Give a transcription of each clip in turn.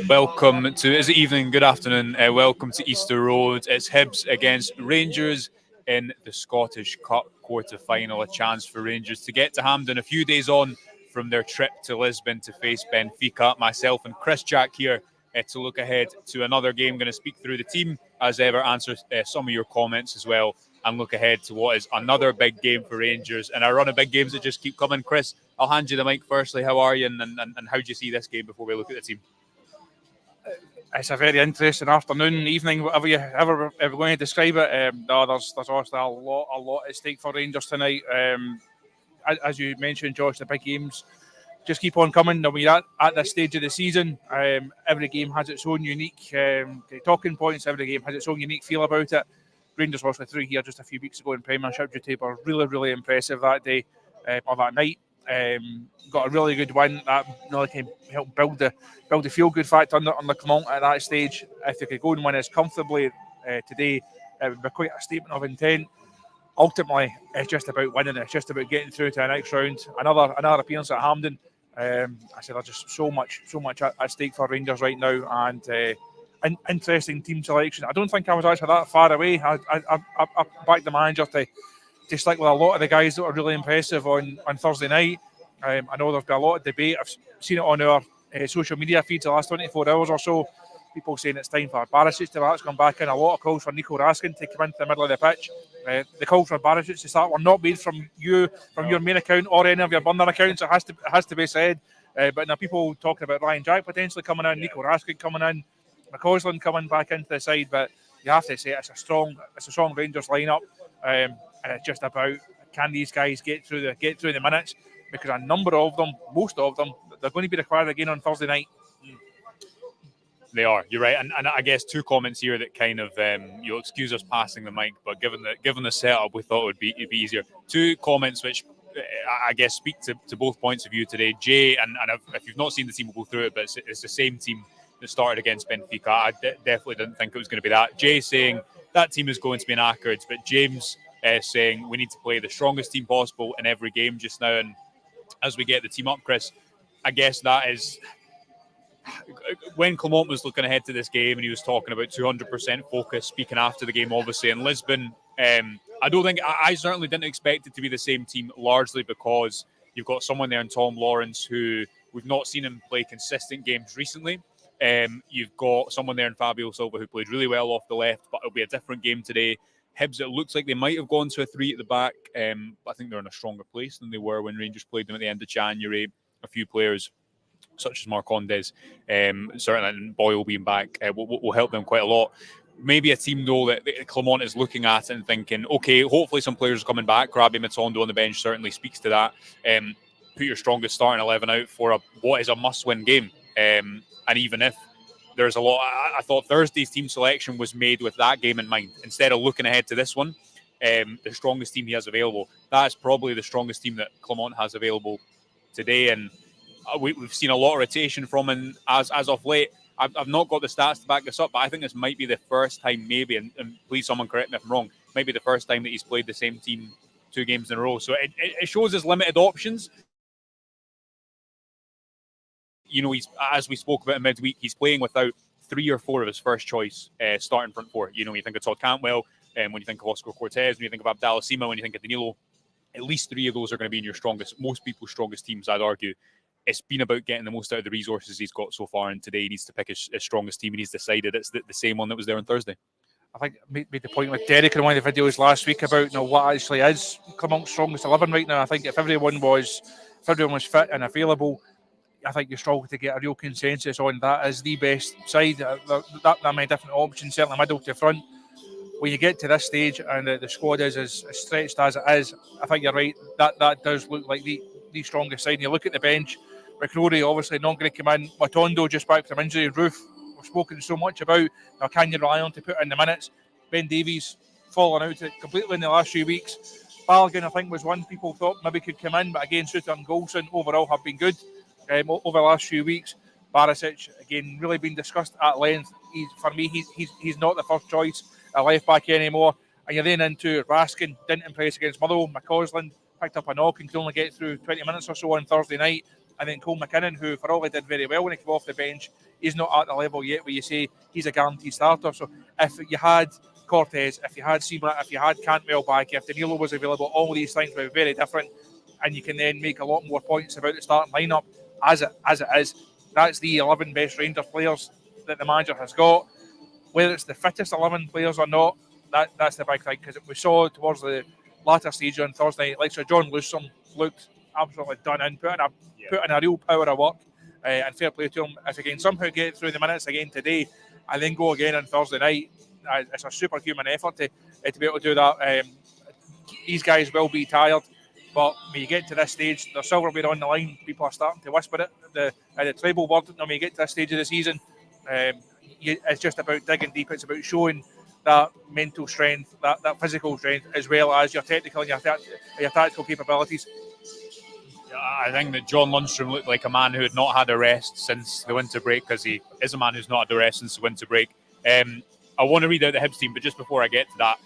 Welcome to, is it evening, good afternoon, welcome to Easter Road. It's Hibs against Rangers in the Scottish Cup quarter-final, a chance for Rangers to get to Hampden a few days on from their trip to Lisbon to face Benfica. Myself and Chris Jack here to look ahead to another game. Going to speak through the team, as ever, answer some of your comments as well, and look ahead to what is another big game for Rangers. And our run of big games that just keep coming. Chris, I'll hand you the mic firstly. How are you, and how do you see this game before we look at the team? It's a very interesting afternoon, evening, whatever you ever going to describe it. No, there's obviously a lot at stake for Rangers tonight. As you mentioned, Josh, the big games just keep on coming. I mean, at this stage of the season, every game has its own unique talking points. Every game has its own unique feel about it. Rangers obviously through here just a few weeks ago in Premiership duty were really impressive that day or that night. Got a really good win that really can help build the feel good factor on the Clermont at that stage. If they could go and win as comfortably today, it would be quite a statement of intent. Ultimately, it's just about winning. It's just about getting through to the next round. Another appearance at Hampden. I said there's just so much at stake for Rangers right now, and interesting team selection. I don't think I was actually that far away. I backed the manager to stick with a lot of the guys that were really impressive on Thursday night. I know there's been a lot of debate. I've seen it on our social media feeds the last 24 hours or so. People saying it's time for Barisic to perhaps come back in. A lot of calls for Nico Raskin to come into the middle of the pitch. The calls for Barisic to start were not made from your main account or any of your burner accounts. It has to be said. But now people talking about Ryan Jack potentially coming in, Nico Raskin coming in, McCausland coming back into the side. But you have to say it's a strong Rangers lineup, and it's just about can these guys get through the minutes, because a number of them, most of them, they're going to be required again on Thursday night. They are. You're right, and I guess two comments here that kind of you'll excuse us passing the mic, but given the setup, we thought it'd be easier. Two comments which I guess speak to both points of view today. Jay, and if you've not seen the team, we'll go through it, but it's the same team that started against Benfica. I definitely didn't think it was going to be that. Jay saying that team is going to be knackered, but James saying we need to play the strongest team possible in every game just now. And as we get the team up, Chris, I guess that is when Clermont was looking ahead to this game and he was talking about 200% focus, speaking after the game, obviously, in Lisbon. I certainly didn't expect it to be the same team, largely because you've got someone there in Tom Lawrence who we've not seen him play consistent games recently. You've got someone there in Fabio Silva who played really well off the left, but it'll be a different game today. Hibs, it looks like they might have gone to a three at the back. I think they're in a stronger place than they were when Rangers played them at the end of January. A few players such as Marcondes, certainly, and Boyle being back will help them quite a lot. Maybe a team, though, that Clermont is looking at and thinking, okay, hopefully some players are coming back. Rabbi Matondo on the bench certainly speaks to that. Put your strongest starting 11 out for what is a must-win game. And even if there's a lot, I thought Thursday's team selection was made with that game in mind. Instead of looking ahead to this one, the strongest team he has available, that's probably the strongest team that Clermont has available today. And we've seen a lot of rotation from him as of late. I've not got the stats to back this up, but I think this might be the first time, maybe, and please someone correct me if I'm wrong, might be the first time that he's played the same team 2 games in a row. So it shows his limited options. You know, as we spoke about in midweek, he's playing without 3 or 4 of his first choice starting front four. You know, when you think of Todd Cantwell, when you think of Oscar Cortez, when you think of Abdallah Sima, when you think of Danilo, at least 3 of those are going to be in your most people's strongest teams, I'd argue. It's been about getting the most out of the resources he's got so far, and today he needs to pick his strongest team, and he's decided it's the same one that was there on Thursday. I think made the point with Derek in one of the videos last week about what actually is Clermont's strongest 11 right now. I think if everyone was fit and available, I think you're struggling to get a real consensus on that as the best side. That many different options, certainly middle to front. When you get to this stage and the squad is as stretched as it is, I think you're right. That does look like the strongest side. And you look at the bench. McCrory obviously not going to come in. Matondo just back from injury. Roof, we've spoken so much about. Now, can you rely on to put in the minutes? Ben Davies fallen out completely in the last few weeks. Balogun, I think, was one people thought maybe could come in, but again, Suter and Golson overall have been good over the last few weeks. Barisic, again, really been discussed at length. For me, he's not the first choice at left back anymore. And you're then into Raskin, didn't impress against Motherwell. McCausland picked up a knock and could only get through 20 minutes or so on Thursday night. And then Cole McKinnon, who for all he did very well when he came off the bench, he's not at the level yet where you say he's a guaranteed starter. So if you had Cortez, if you had Seamer, if you had Cantwell back, if Danilo was available, all these things would be very different. And you can then make a lot more points about the starting lineup as it is. That's the 11 best Rangers players that the manager has got. Whether it's the fittest 11 players or not, that's the big thing, because we saw towards the latter stage on Thursday night, like so John Lewsom looked absolutely done in, put in a real power of work, and fair play to him. If he can somehow get through the minutes again today and then go again on Thursday night, it's a superhuman effort to be able to do that. These guys will be tired, but when you get to this stage, the silverware on the line, people are starting to whisper it. The tribal word, when you get to this stage of the season, it's just about digging deep. It's about showing that mental strength, that physical strength, as well as your technical and your tactical capabilities. I think that John Lundstrom looked like a man who had not had a rest since the winter break, because he is a man who's not had a rest since the winter break. I want to read out the Hibs team, but just before I get to that,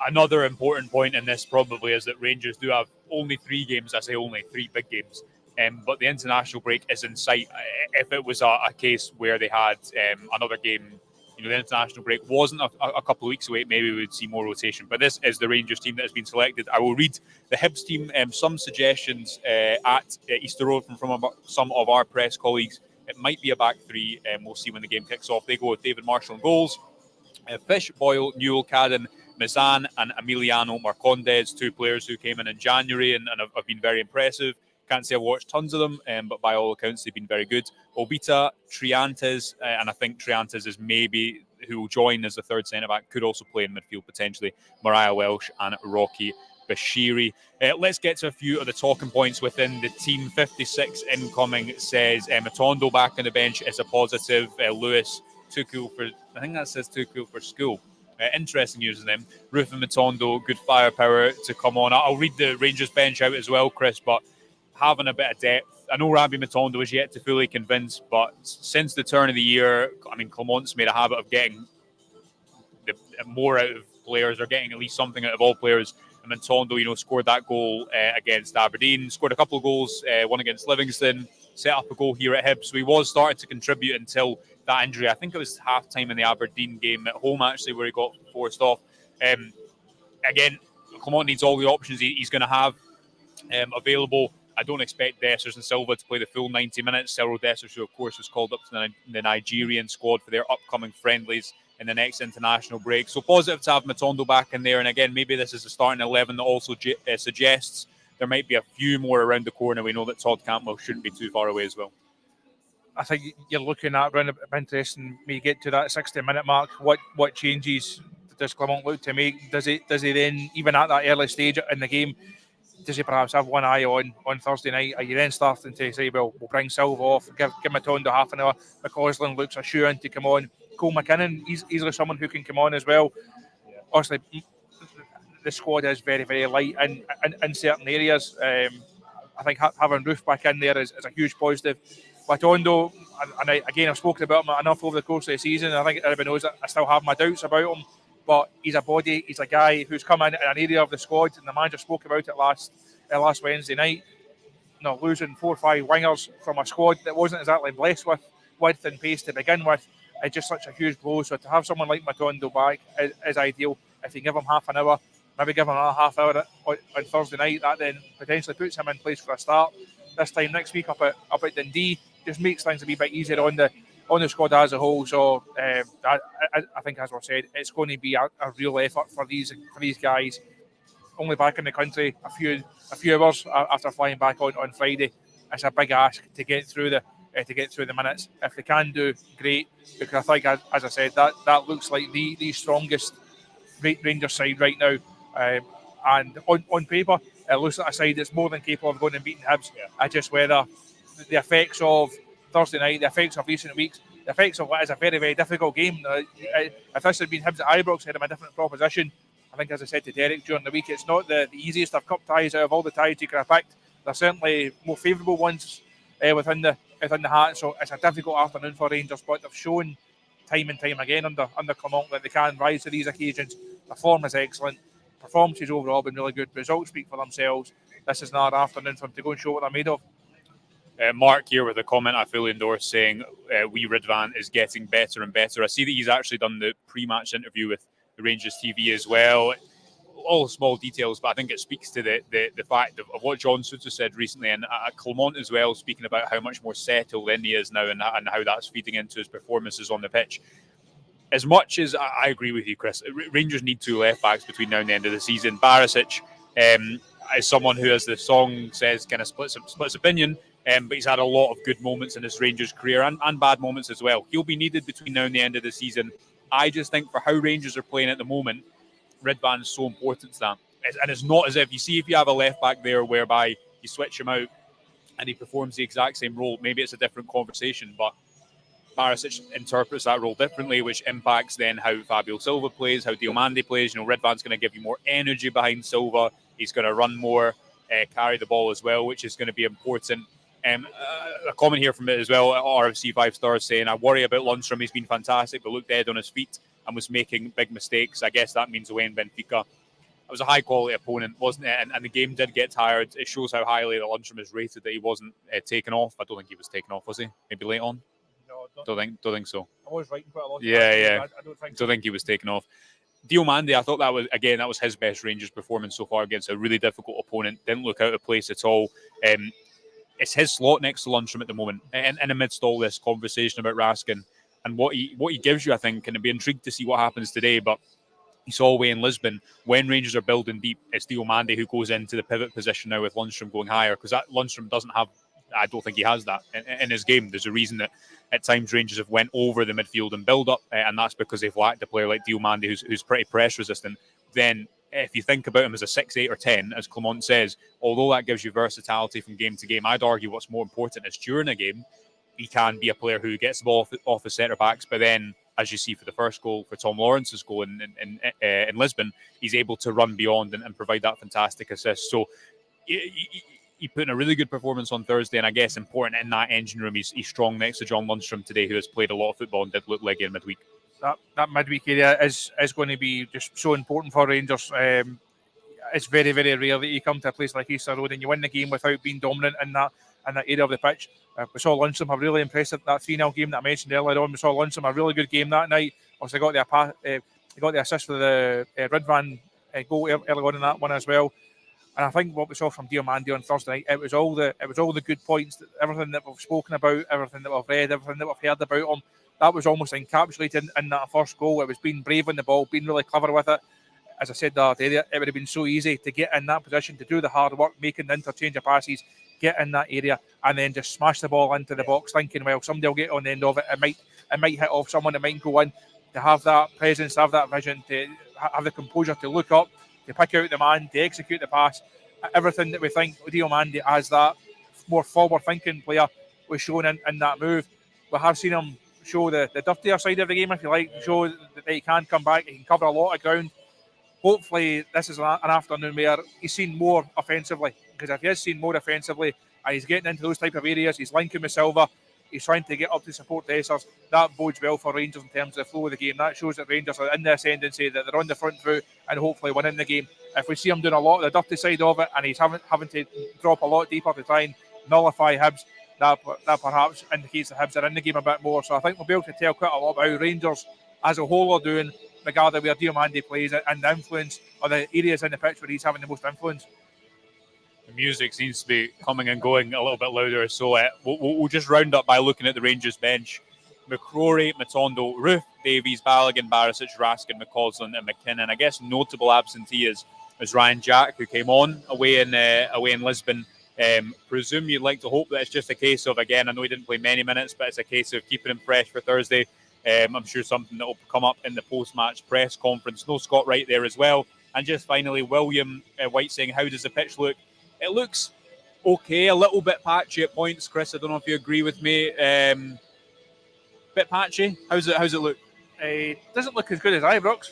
another important point in this probably is that Rangers do have only 3 games. I say only 3 big games, but the international break is in sight. If it was a case where they had another game, the international break wasn't a couple of weeks away, maybe we would see more rotation. But this is the Rangers team that has been selected. I will read the Hibs team, some suggestions at Easter Road from some of our press colleagues. It might be a back 3, and we'll see when the game kicks off. They go with David Marshall in goals. Fish, Boyle, Newell, Cadden, Mizan and Emiliano Marcondes, 2 players who came in January and have been very impressive. Can't say I've watched tons of them, but by all accounts, they've been very good. Obita, Triantes, and I think Triantes is maybe who will join as the third centre-back, could also play in midfield potentially, Mariah Welsh and Rocky Bashiri. Let's get to a few of the talking points within the team. 56 incoming says Matondo back on the bench is a positive. Lewis, too cool for, I think that says too cool for school. Interesting news in them. Roof and Matondo, good firepower to come on. I'll read the Rangers bench out as well, Chris, but having a bit of depth. I know Rabbi Matondo is yet to fully convince, but since the turn of the year, I mean, Clement's made a habit of getting more out of players, or getting at least something out of all players. And Matondo, scored that goal against Aberdeen, scored a couple of goals, one against Livingston, set up a goal here at Hibs. So he was starting to contribute until that injury. I think it was half-time in the Aberdeen game at home, actually, where he got forced off. Again, Clement needs all the options he's going to have available. I don't expect Dessers and Silva to play the full 90 minutes. Cyril Dessers, who of course was called up to the Nigerian squad for their upcoming friendlies in the next international break. So positive to have Matondo back in there. And again, maybe this is a starting 11 that also suggests there might be a few more around the corner. We know that Todd Cantwell shouldn't be too far away as well. I think you're looking at around interesting when you get to that 60-minute mark. What changes does Clement look to make? Does he then, even at that early stage in the game, does he perhaps have one eye on Thursday night? Are you then starting to say, well, we'll bring Silva off, give Matondo half an hour? McCausland looks a shoe in to come on. Cole McKinnon, he's easily someone who can come on as well. Yeah. Obviously, the squad is very, very light in certain areas. I think having Roof back in there is a huge positive. Matondo, and I've spoken about him enough over the course of the season. I think everybody knows that I still have my doubts about him. But he's a body, he's a guy who's come in an area of the squad, and the manager spoke about it last Wednesday night. Losing 4 or 5 wingers from a squad that wasn't exactly blessed with width and pace to begin with, it's just such a huge blow. So to have someone like Matondo back is ideal. If you give him half an hour, maybe give him another half hour on Thursday night, that then potentially puts him in place for a start. This time next week up at Dundee just makes things a wee bit easier on the squad as a whole. So I think, as we said, it's going to be a real effort for these guys. Only back in the country a few hours after flying back on Friday. It's a big ask to get through the minutes. If they can do, great, because I think, as I said, that looks like the strongest Rangers side right now. And on paper, it looks like a side that's more than capable of going and beating Hibs. Yeah. Just whether the effects of Thursday night, the effects of recent weeks, the effects of what is a very, very difficult game. If this had been Hibs at Ibrox, had been a different proposition. I think, as I said to Derek during the week, it's not the easiest of cup ties out of all the ties you could have picked. There's certainly more favourable ones within the hat. So it's a difficult afternoon for Rangers, but they've shown time and time again under Clement that they can rise to these occasions. The form is excellent. Performances overall have been really good. Results speak for themselves. This is another afternoon for them to go and show what they're made of. Mark here with a comment I fully endorse, saying Wee Ridvan is getting better and better. I see that he's actually done the pre-match interview with the Rangers TV as well. All small details, but I think it speaks to the fact of what John Souter said recently, and Clement as well, speaking about how much more settled in he is now, and how that's feeding into his performances on the pitch. As much as I agree with you, Chris, Rangers need 2 left backs between now and the end of the season. Barisic is someone who, as the song says, kind of splits opinion, but he's had a lot of good moments in his Rangers career, and bad moments as well. He'll be needed between now and the end of the season. I just think for how Rangers are playing at the moment, Ridvan is so important to that. And it's not as if you have a left back there whereby you switch him out and he performs the exact same role. Maybe it's a different conversation, but Barisic interprets that role differently, which impacts then how Fabio Silva plays, how Diomande plays. Ridvan's going to give you more energy behind Silva. He's going to run more, carry the ball as well, which is going to be important. A comment here from it as well, RFC 5 stars saying, I worry about Lundstrom. He's been fantastic, but looked dead on his feet and was making big mistakes. I guess that means away in Benfica. It was a high-quality opponent, wasn't it? And the game did get tired. It shows how highly that Lundstrom is rated that he wasn't taken off. I don't think he was taken off, was he? Maybe late on? No, don't think so. I was writing quite a lot. Yeah. I don't think he was taken off. Diomande, I thought that was his best Rangers performance so far against a really difficult opponent. Didn't look out of place at all. It's his slot next to Lundstrom at the moment, and amidst all this conversation about Raskin and what he gives you, I think, and I'd be intrigued to see what happens today. But you saw away in Lisbon, when Rangers are building deep, it's Diomande who goes into the pivot position now with Lundstrom going higher, because that Lundstrom doesn't have, I don't think he has that in his game. There's a reason that at times Rangers have went over the midfield and build up, and that's because they've lacked a player like Diomande who's pretty press resistant. Then if you think about him as a 6, 8 or 10, as Clement says, although that gives you versatility from game to game, I'd argue what's more important is during a game, he can be a player who gets the ball off the centre-backs, but then, as you see for the first goal, for Tom Lawrence's goal in Lisbon, he's able to run beyond and provide that fantastic assist. So he put in a really good performance on Thursday, and I guess important in that engine room, he's strong next to John Lundstrom today, who has played a lot of football and did look leggy in midweek. That midweek area is going to be just so important for Rangers. It's very, very rare that you come to a place like Easter Road and you win the game without being dominant in that area of the pitch. We saw Lundstrom have really impressed that 3-0 game that I mentioned earlier on. We saw Lundstrom a really good game that night. Also got the assist for the Ridvan goal early on in that one as well. And I think what we saw from Diomande on Thursday night, it was all the good points, everything that we've spoken about, everything that we've read, everything that we've heard about him. That was almost encapsulated in that first goal. It was being brave on the ball, being really clever with it. As I said the other day, it would have been so easy to get in that position, to do the hard work, making the interchange of passes, get in that area, and then just smash the ball into the box, thinking, well, somebody will get on the end of it. It might hit off someone, it might go in. To have that presence, to have that vision, to have the composure to look up, to pick out the man, to execute the pass. Everything that we think Diomande as that more forward-thinking player was shown in that move. We have seen him show the dirtier side of the game, if you like, show that he can come back, he can cover a lot of ground. Hopefully this is an afternoon where he's seen more offensively, because if he has seen more offensively and he's getting into those type of areas, he's linking with Silva, he's trying to get up to support the Essers, that bodes well for Rangers in terms of the flow of the game. That shows that Rangers are in the ascendancy, that they're on the front foot and hopefully winning the game. If we see him doing a lot of the dirty side of it and he's having to drop a lot deeper to try and nullify Hibs, that perhaps indicates that Hibs are in the game a bit more. So I think we'll be able to tell quite a lot about how Rangers as a whole are doing, regarding where Diomande plays and the influence, or the areas in the pitch where he's having the most influence. The music seems to be coming and going a little bit louder, so we'll just round up by looking at the Rangers bench. McCrory, Matondo, Roof, Davies, Balogun, Barisic, Raskin, McCausland and McKinnon. I guess notable absentee is Ryan Jack, who came on away in Lisbon. Presume you'd like to hope that it's just a case of, again, I know he didn't play many minutes, but it's a case of keeping him fresh for Thursday. I'm sure something that will come up in the post-match press conference. No Scott Wright there as well. And just finally, William White saying, how does the pitch look? It looks okay, a little bit patchy at points. Chris, I don't know if you agree with me. Bit patchy. How's it look? It doesn't look as good as Ibrox,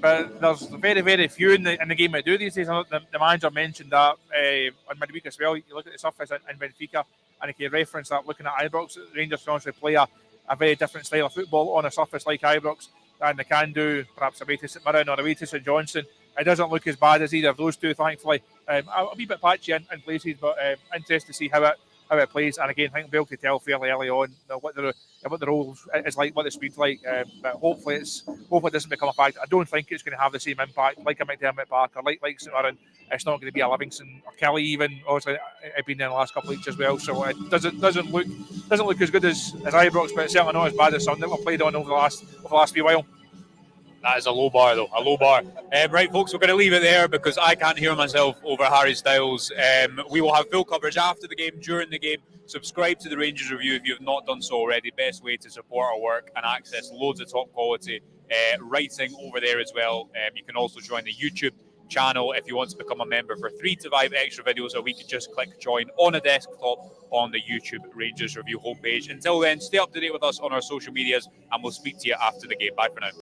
but there's very, very few in the game that do these days. The manager mentioned that on midweek as well. You look at the surface in Benfica, and if you reference that, looking at Ibrox, Rangers can honestly play a very different style of football on a surface like Ibrox than they can do perhaps away to St Mirren or away to St Johnstone. It doesn't look as bad as either of those two, thankfully. A wee bit patchy in places, but interested to see how it plays. And again, I think we'll be able to tell fairly early on what the role is like, what the speed's like. But hopefully it doesn't become a fact. I don't think it's going to have the same impact like a McDermott Park or like St Mirren. It's not going to be a Livingston or Kelly even. Obviously, it's been in the last couple of weeks as well. So it doesn't look as good as Ibrox, but it's certainly not as bad as some that we've played on over the last few while. That is a low bar, though. A low bar. Right, folks, we're going to leave it there because I can't hear myself over Harry Styles. We will have full coverage after the game, during the game. Subscribe to the Rangers Review if you have not done so already. Best way to support our work and access loads of top quality writing over there as well. You can also join the YouTube channel if you want to become a member for 3 to 5 extra videos a week. Just click join on a desktop on the YouTube Rangers Review homepage. Until then, stay up to date with us on our social medias and we'll speak to you after the game. Bye for now.